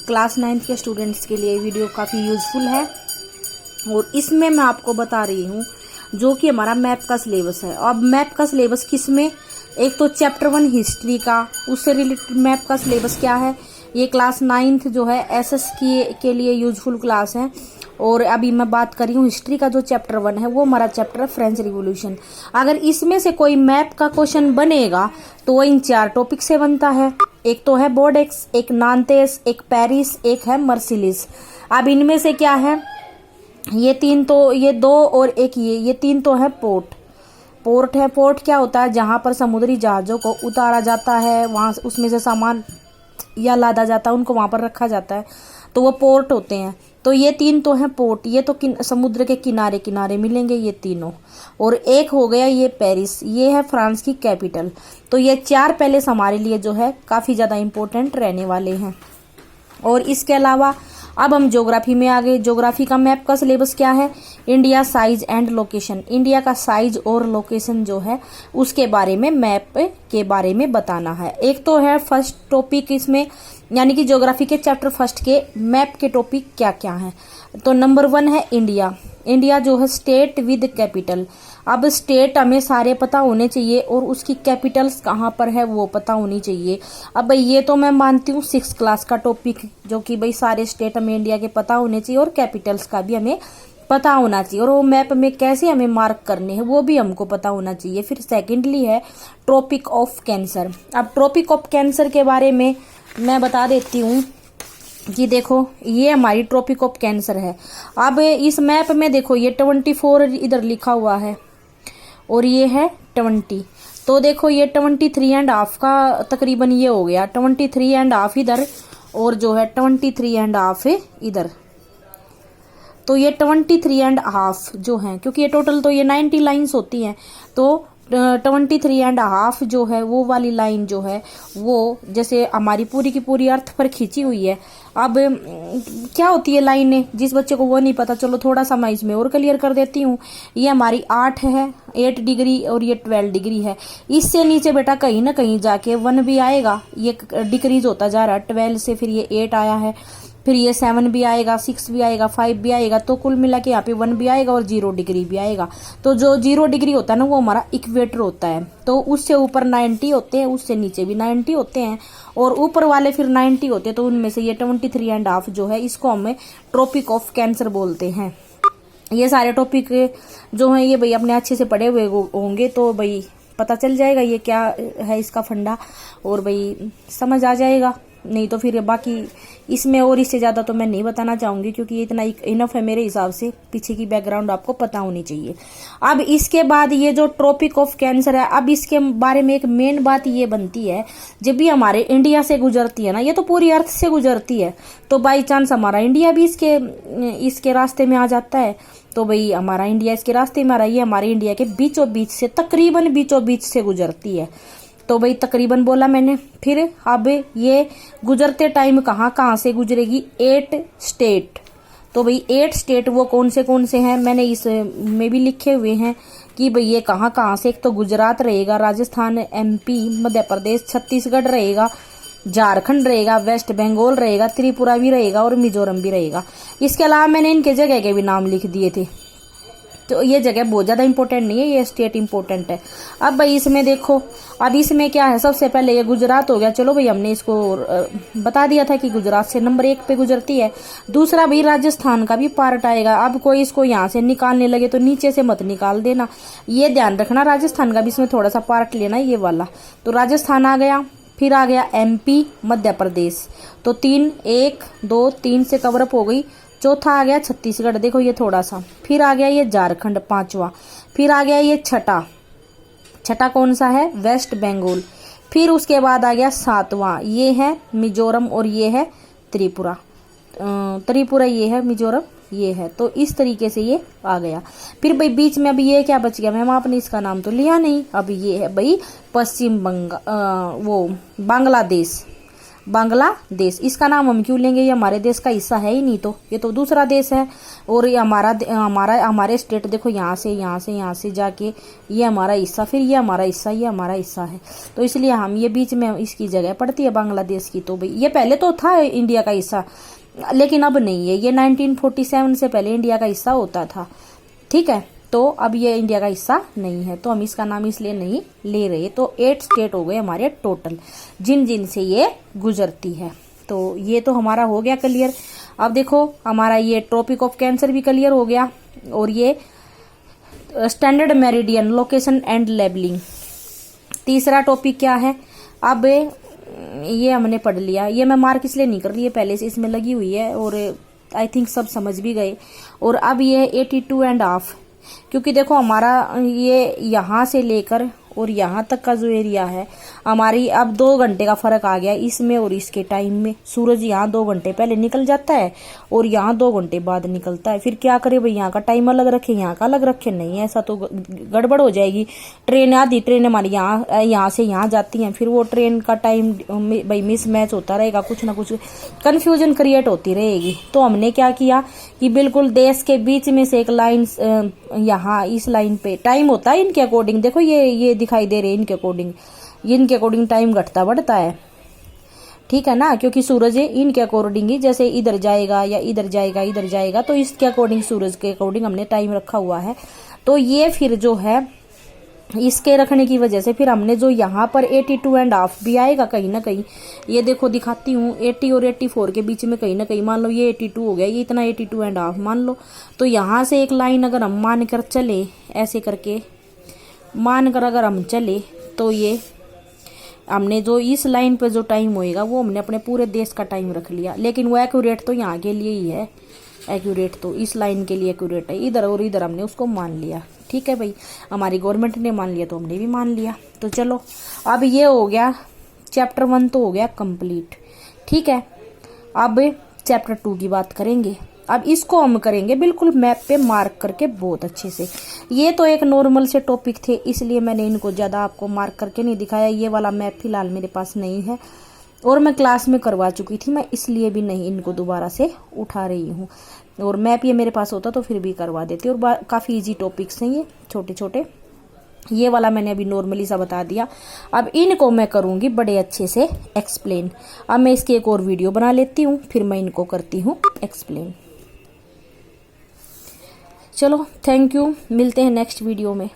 Class 9th के students के लिए वीडियो काफ़ी यूज़फुल है और इसमें मैं आपको बता रही हूँ जो कि हमारा मैप का सिलेबस है। अब मैप का सिलेबस किस में, एक तो चैप्टर 1 हिस्ट्री का, उससे रिलेटेड मैप का सिलेबस क्या है। ये क्लास 9th जो है एसएस के लिए यूजफुल क्लास है। और अभी मैं बात कर रही हूँ हिस्ट्री का जो चैप्टर 1 है वो हमारा चैप्टर है फ्रेंच रिवॉल्यूशन। अगर इसमें से कोई मैप का क्वेश्चन बनेगा तो वो इन 4 टॉपिक से बनता है। एक तो है बोर्डेक्स, एक नांतेस, एक पेरिस, एक है मर्सिलिस। अब इनमें से क्या है, ये 3 तो, ये 2 और एक ये 3 तो है पोर्ट है। पोर्ट क्या होता है, जहां पर समुद्री जहाजों को उतारा जाता है, वहां उसमें से सामान या लादा जाता है, उनको वहां पर रखा जाता है, तो वो पोर्ट होते हैं। तो ये 3 तो हैं पोर्ट, ये तो समुद्र के किनारे किनारे मिलेंगे ये तीनों। और एक हो गया ये पेरिस, ये है फ्रांस की कैपिटल। तो ये 4 पैलेस हमारे लिए जो है काफ़ी ज़्यादा इम्पोर्टेंट रहने वाले हैं। और इसके अलावा अब हम ज्योग्राफी में आ गए। ज्योग्राफी का मैप का सिलेबस क्या है, India size and location. India का साइज और लोकेशन जो है उसके बारे में, मैप के बारे में बताना है। एक तो है फर्स्ट टॉपिक इसमें, यानी कि ज्योग्राफी के चैप्टर फर्स्ट के मैप के टॉपिक क्या क्या हैं। तो नंबर 1 है इंडिया। इंडिया जो है स्टेट विद कैपिटल। अब स्टेट हमें सारे पता होने चाहिए और उसकी कैपिटल्स कहाँ पर है वो पता होनी चाहिए। अब भाई ये तो मैं मानती हूँ 6th क्लास का टॉपिक, जो कि भाई सारे स्टेट हमें इंडिया के पता होने चाहिए और कैपिटल्स का भी हमें पता होना चाहिए, और वो मैप में कैसे हमें मार्क करने हैं वो भी हमको पता होना चाहिए। फिर सेकेंडली है ट्रॉपिक ऑफ कैंसर। अब ट्रॉपिक ऑफ कैंसर के बारे में मैं बता देती हूँ कि देखो ये हमारी ट्रॉपिक ऑफ कैंसर है। अब इस मैप में देखो ये 24 इधर लिखा हुआ है और ये है 20। तो देखो ये 23.5 का तकरीबन ये हो गया, 23.5 इधर और जो है 23.5 इधर। तो ये 23.5 जो है, क्योंकि ये टोटल तो ये 90 लाइन्स होती हैं, तो 23.5 जो है वो वाली लाइन जो है वो जैसे हमारी पूरी की पूरी अर्थ पर खींची हुई है। अब क्या होती है लाइनें, जिस बच्चे को वो नहीं पता, चलो थोड़ा सा मैं इसमें और क्लियर कर देती हूँ। ये हमारी 8 है, 8 डिग्री और ये 12 डिग्री है। इससे नीचे बेटा कहीं ना कहीं जाके 1 भी आएगा, ये डिक्रीज होता जा रहा है। 12 से फिर ये 8 आया है, फिर ये 7 भी आएगा, 6 भी आएगा, 5 भी आएगा, तो कुल मिला के यहाँ पे 1 भी आएगा और 0 डिग्री भी आएगा। तो जो 0 डिग्री होता है ना वो हमारा इक्वेटर होता है। तो उससे ऊपर 90 होते हैं, उससे नीचे भी 90 होते हैं, और ऊपर वाले फिर 90 होते हैं। तो उनमें से ये 23.5 जो है इसको हमें ट्रॉपिक ऑफ कैंसर बोलते हैं। ये सारे टॉपिक जो है ये भाई अपने अच्छे से पढ़े हुए होंगे तो भाई पता चल जाएगा ये क्या है इसका फंडा, और भाई समझ आ जाएगा। नहीं तो फिर बाकी इसमें और इससे ज़्यादा तो मैं नहीं बताना चाहूँगी, क्योंकि ये इतना इनफ है मेरे हिसाब से। पीछे की बैकग्राउंड आपको पता होनी चाहिए। अब इसके बाद ये जो ट्रॉपिक ऑफ कैंसर है, अब इसके बारे में एक मेन बात ये बनती है, जब भी हमारे इंडिया से गुजरती है ना, ये तो पूरी अर्थ से गुजरती है, तो बाई चांस हमारा इंडिया भी इसके रास्ते में आ जाता है, तो भाई हमारा इंडिया इसके रास्ते में आ रहा है। ये हमारे इंडिया के बीचों बीच से, तकरीबन बीचों बीच से गुजरती है। तो भाई तकरीबन बोला मैंने। फिर अब ये गुजरते टाइम कहाँ कहाँ से गुजरेगी, 8 स्टेट। तो भाई 8 स्टेट वो कौन से हैं, मैंने इस में भी लिखे हुए हैं कि भाई ये कहाँ कहाँ से। एक तो गुजरात रहेगा, राजस्थान, MP, मध्य प्रदेश, छत्तीसगढ़ रहेगा, झारखंड रहेगा, वेस्ट बंगाल रहेगा, त्रिपुरा भी रहेगा और मिजोरम भी रहेगा। इसके अलावा मैंने इनके जगह के भी नाम लिख दिए थे, तो ये जगह बहुत ज़्यादा इंपॉर्टेंट नहीं है, ये स्टेट इंपॉर्टेंट है। अब भाई इसमें देखो, अब इसमें क्या है, सबसे पहले ये गुजरात हो गया। चलो भाई हमने इसको बता दिया था कि गुजरात से नंबर 1 पे गुजरती है। दूसरा भाई राजस्थान का भी पार्ट आएगा। अब कोई इसको यहाँ से निकालने लगे तो नीचे से मत निकाल देना, ये ध्यान रखना। राजस्थान का भी इसमें थोड़ा सा पार्ट लेना, ये वाला। तो राजस्थान आ गया, फिर आ गया MP, मध्य प्रदेश। तो 3, 1, 2, 3 से कवरअप हो गई। चौथा आ गया छत्तीसगढ़, देखो ये थोड़ा सा। फिर आ गया ये झारखंड 5वां। फिर आ गया ये छठा कौन सा है, वेस्ट बंगाल। फिर उसके बाद आ गया 7वां, ये है मिजोरम और ये है त्रिपुरा। ये है मिजोरम, ये है। तो इस तरीके से ये आ गया। फिर भाई बीच में अभी ये क्या बच गया, मैम आपने इसका नाम तो लिया नहीं। अब ये है भाई पश्चिम बंगाल, वो बांग्लादेश। बांग्लादेश। इसका नाम हम क्यों लेंगे, ये हमारे देश का हिस्सा है ही नहीं, तो ये तो दूसरा देश है। और ये हमारे स्टेट देखो, यहाँ से जाके ये हमारा हिस्सा, फिर ये हमारा हिस्सा, ये हमारा हिस्सा है। तो इसलिए हम ये बीच में इसकी जगह पड़ती है बांग्लादेश की। तो भाई ये पहले तो था इंडिया का हिस्सा, लेकिन अब नहीं है। ये 1947 से पहले इंडिया का हिस्सा होता था, ठीक है। तो अब ये इंडिया का हिस्सा नहीं है, तो हम इसका नाम इसलिए नहीं ले रहे। तो 8 स्टेट हो गए हमारे टोटल, जिन से ये गुजरती है। तो ये तो हमारा हो गया क्लियर। अब देखो हमारा ये ट्रॉपिक ऑफ कैंसर भी क्लियर हो गया, और ये standard meridian location and labelling. तीसरा टॉपिक क्या है, अब ये हमने पढ़ लिया। ये मैं मार्क इसलिए नहीं कर रही है, पहले से इसमें लगी हुई है और आई थिंक सब समझ भी गए। और अब ये 82.5, क्योंकि देखो हमारा ये यहाँ से लेकर और यहाँ तक का जो एरिया है हमारी, अब 2 घंटे का फर्क आ गया इसमें और इसके टाइम में। सूरज यहाँ 2 घंटे पहले निकल जाता है और यहाँ 2 घंटे बाद निकलता है। फिर क्या करे भाई, यहाँ का टाइम अलग रखे, यहाँ का अलग रखे, नहीं ऐसा तो गड़बड़ हो जाएगी। आधी ट्रेन हमारी यहाँ से यहाँ जाती हैं, फिर वो ट्रेन का टाइम भाई मिस मैच होता रहेगा, कुछ ना कुछ कंफ्यूजन क्रिएट होती रहेगी। तो हमने क्या किया कि बिल्कुल देश के बीच में से एक लाइन, यहाँ इस लाइन पे टाइम होता है इनके अकॉर्डिंग, देखो ये दिखाई दे रहे हैं इनके अकॉर्डिंग टाइम घटता बढ़ता है, ठीक है ना। क्योंकि सूरज इनके अकॉर्डिंग ही, जैसे इधर जाएगा या इधर जाएगा, तो इसके अकॉर्डिंग, सूरज के अकॉर्डिंग हमने टाइम रखा हुआ है। तो ये फिर जो है इसके रखने की वजह से फिर हमने जो यहाँ पर 82.5 भी आएगा कहीं ना कहीं, ये देखो दिखाती हूँ 80 और 84 के बीच में कहीं ना कहीं, मान लो ये 82 हो गया, ये इतना 82.5 मान लो। तो यहाँ से एक लाइन अगर हम मान कर चले, ऐसे करके मान कर अगर हम चले, तो ये हमने जो इस लाइन पे जो टाइम होएगा वो हमने अपने पूरे देश का टाइम रख लिया। लेकिन वो एक्यूरेट तो यहाँ के लिए ही है, एक्यूरेट तो इस लाइन के लिए एक्यूरेट है, इधर और इधर हमने उसको मान लिया, ठीक है भाई। हमारी गवर्नमेंट ने मान लिया तो हमने भी मान लिया। तो चलो अब ये हो गया चैप्टर 1 तो हो गया कंप्लीट, ठीक है। अब चैप्टर 2 की बात करेंगे। अब इसको हम करेंगे बिल्कुल मैप पे मार्क करके बहुत अच्छे से। ये तो एक नॉर्मल से टॉपिक थे, इसलिए मैंने इनको ज़्यादा आपको मार्क करके नहीं दिखाया। ये वाला मैप फिलहाल मेरे पास नहीं है और मैं क्लास में करवा चुकी थी, मैं इसलिए भी नहीं इनको दोबारा से उठा रही हूँ। और मैप ये मेरे पास होता तो फिर भी करवा देती। और काफ़ी इजी टॉपिक्स हैं ये, छोटे छोटे। ये वाला मैंने अभी नॉर्मली सा बता दिया। अब इनको मैं करूँगी बड़े अच्छे से एक्सप्लेन। अब मैं इसकी एक और वीडियो बना लेती हूँ, फिर मैं इनको करती हूँ एक्सप्लेन। चलो थैंक यू, मिलते हैं नेक्स्ट वीडियो में।